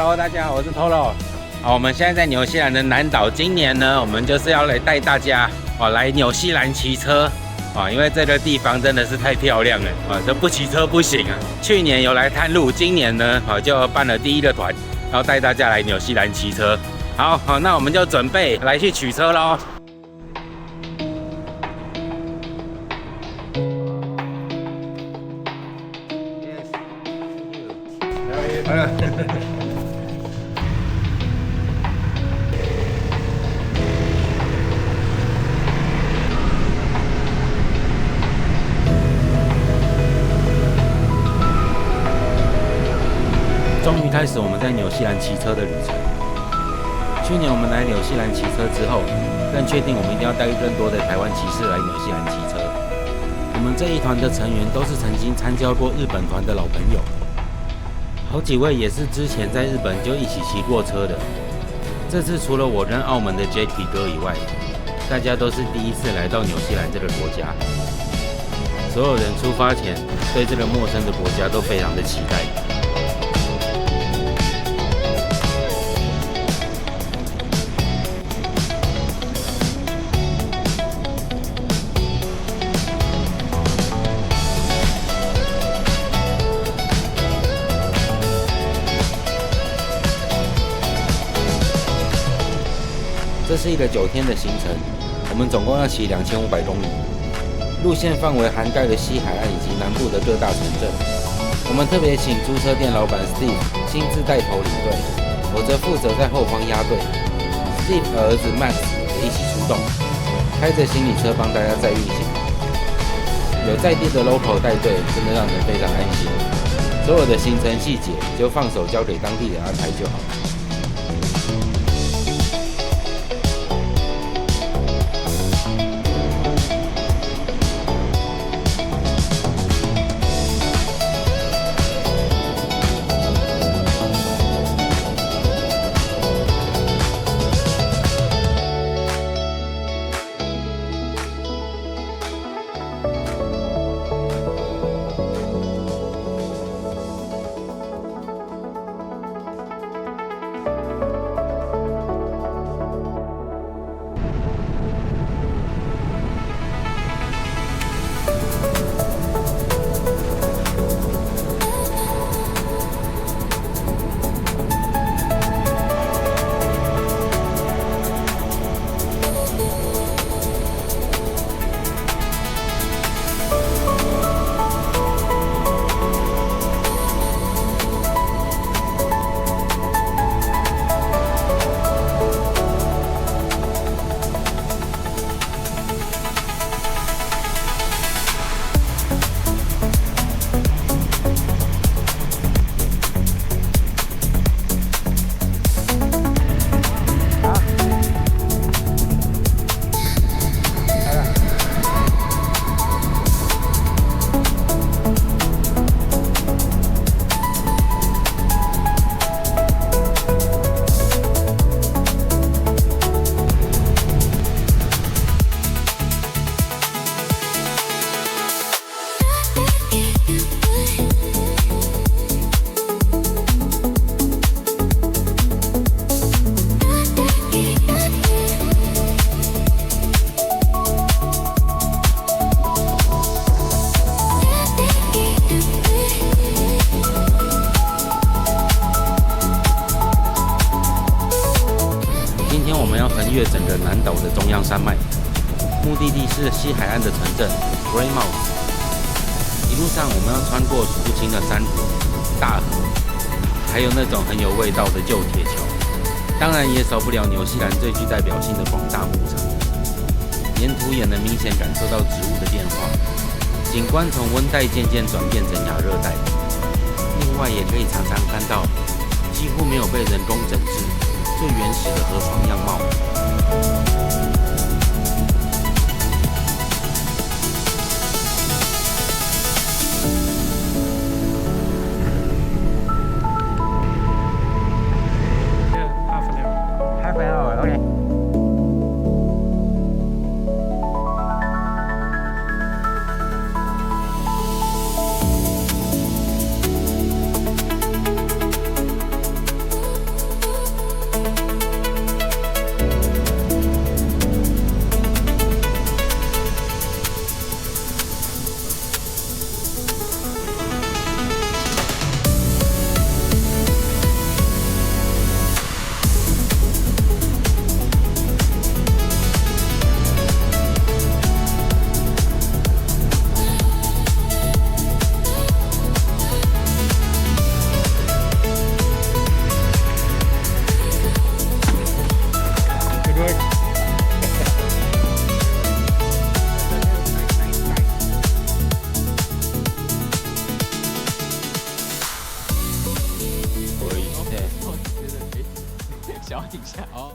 Hello， 大家好，我是 Toro。好，我们现在在纽西兰的南岛，今年呢，我们就是要来带大家来纽西兰骑车因为这个地方真的是太漂亮了这不骑车不行啊。去年有来探路，今年呢就办了第一个团，然后带大家来纽西兰骑车。好，那我们就准备来去取车喽。终于开始我们在纽西兰骑车的旅程。去年我们来纽西兰骑车之后，更确定我们一定要带更多的台湾骑士来纽西兰骑车。我们这一团的成员都是曾经参加过日本团的老朋友，好几位也是之前在日本就一起骑过车的。这次除了我跟澳门的 Jacky 哥以外，大家都是第一次来到纽西兰这个国家。所有人出发前对这个陌生的国家都非常的期待。这是一个9天的行程，我们总共要骑2500公里，路线范围涵盖了西海岸以及南部的各大城镇。我们特别请租车店老板 Steve 亲自带头领队，我则负责在后方押队。Steve 的儿子 Max 也一起出动，开着行李车帮大家载运行。有在地的 local 带队，真的让人非常安心。所有的行程细节就放手交给当地人安排就好。横越整个南岛的中央山脉，目的地是西海岸的城镇 Greymouth。一路上我们要穿过数不清的山谷、大河，还有那种很有味道的旧铁桥，当然也少不了纽西兰最具代表性的广大牧场。沿途也能明显感受到植物的变化，景观从温带渐渐转变成亚热带。另外也可以常常看到几乎没有被人工整治、最原始的河床样貌。想要停下哦。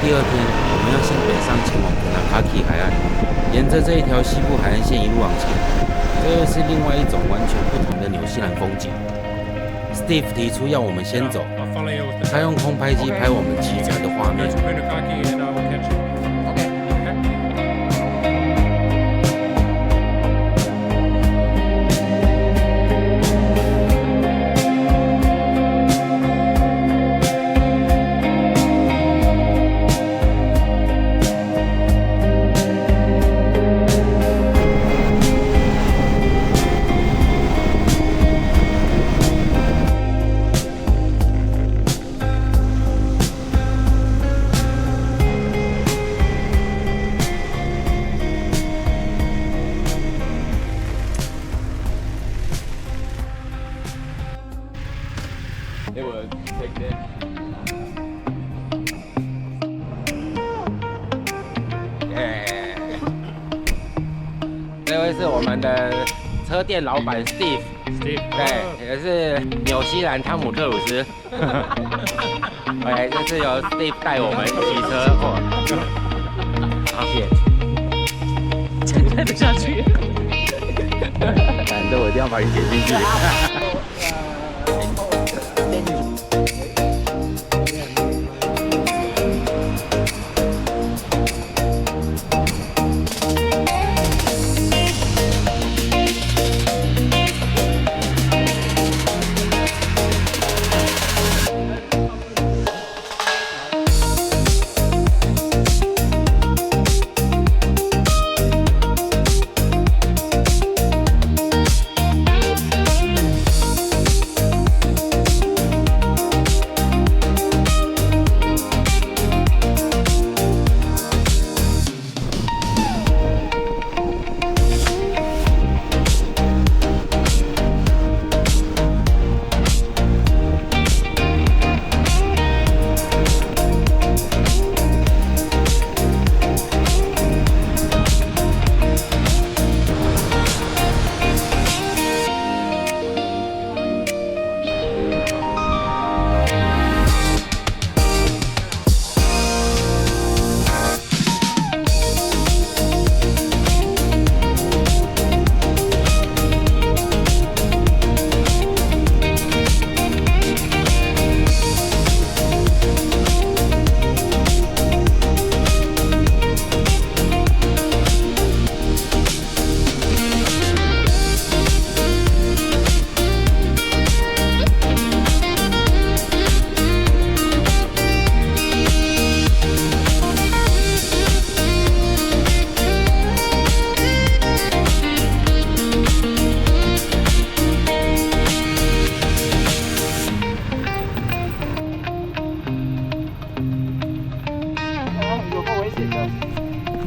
第二天，我们要先北上前往普纳卡基海岸，沿着这一条西部海岸线一路往前，这又是另外一种完全不同的纽西兰风景。Steve 提出要我们先走，他用空拍机拍我们骑车的画面。It would take this. 这位是我们的车店老板 Steve， 对，也是纽西兰汤姆克鲁斯。OK， 这次由 Steve 带我们骑车过。好，谢谢。看得下去。反正我一定要把你剪进去。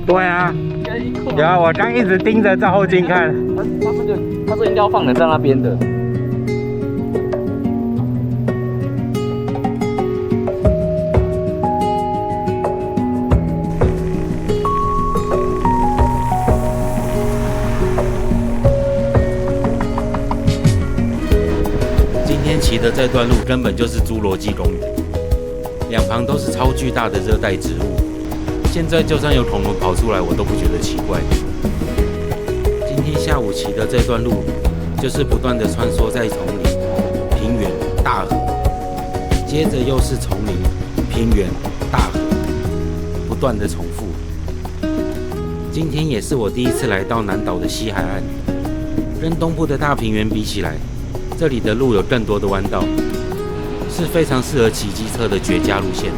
对啊，有啊，我刚一直盯着照后镜看。他说应该要放人在那边的。今天骑的这段路根本就是侏罗纪公园，两旁都是超巨大的热带植物。现在就算有恐龙跑出来，我都不觉得奇怪。今天下午骑的这段路，就是不断的穿梭在丛林、平原、大河，接着又是丛林、平原、大河，不断的重复。今天也是我第一次来到南岛的西海岸，跟东部的大平原比起来，这里的路有更多的弯道，是非常适合骑机车的绝佳路线。